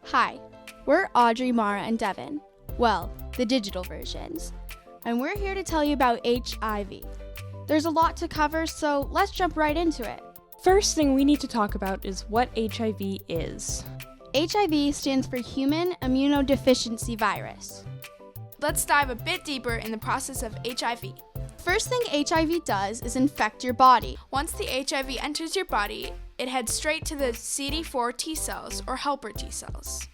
Hi, we're Audrey, Mara, and Devin. Well, the digital versions. And we're here to tell you about HIV. There's a lot to cover, so let's jump right into it. First thing we need to talk about is what HIV is. HIV stands for Human Immunodeficiency Virus. Let's dive a bit deeper in the process of HIV. First thing HIV does is infect your body. Once the HIV enters your body, it heads straight to the CD4 T cells or helper T cells.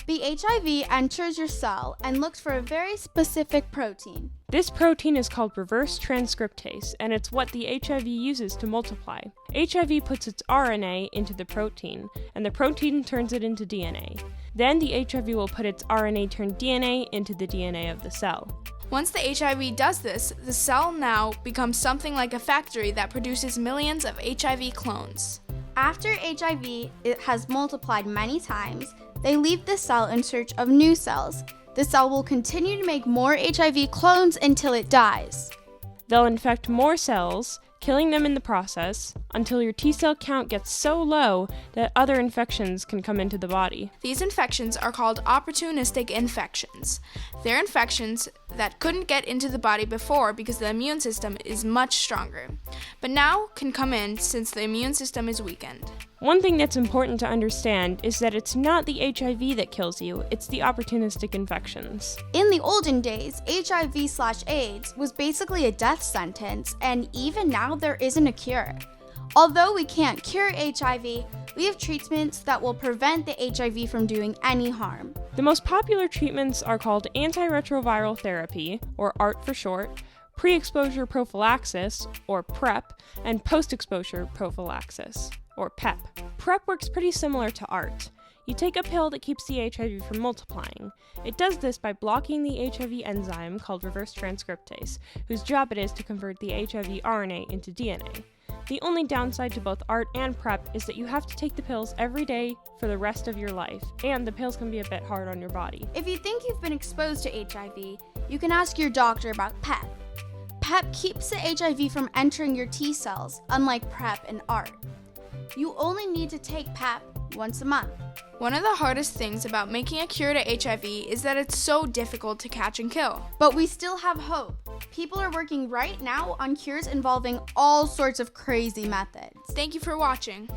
The HIV enters your cell and looks for a very specific protein. This protein is called reverse transcriptase, and it's what the HIV uses to multiply. HIV puts its RNA into the protein, and the protein turns it into DNA. Then the HIV will put its RNA turned DNA into the DNA of the cell. Once the HIV does this, the cell now becomes something like a factory that produces millions of HIV clones. After HIV has multiplied many times, they leave the cell in search of new cells. The cell will continue to make more HIV clones until it dies. They'll infect more cells, killing them in the process, until your T cell count gets so low that other infections can come into the body. These infections are called opportunistic infections. They're infections that couldn't get into the body before because the immune system is much stronger, but now can come in since the immune system is weakened. One thing that's important to understand is that it's not the HIV that kills you, it's the opportunistic infections. In the olden days, HIV/AIDS was basically a death sentence, and even now there isn't a cure. Although we can't cure HIV, we have treatments that will prevent the HIV from doing any harm. The most popular treatments are called antiretroviral therapy, or ART for short, pre-exposure prophylaxis, or PrEP, and post-exposure prophylaxis, or PEP. PrEP works pretty similar to ART. You take a pill that keeps the HIV from multiplying. It does this by blocking the HIV enzyme called reverse transcriptase, whose job it is to convert the HIV RNA into DNA. The only downside to both ART and PrEP is that you have to take the pills every day for the rest of your life, and the pills can be a bit hard on your body. If you think you've been exposed to HIV, you can ask your doctor about PEP. PEP keeps the HIV from entering your T cells, unlike PrEP and ART. You only need to take PEP once a month. One of the hardest things about making a cure to HIV is that it's so difficult to catch and kill. But we still have hope. People are working right now on cures involving all sorts of crazy methods. Thank you for watching.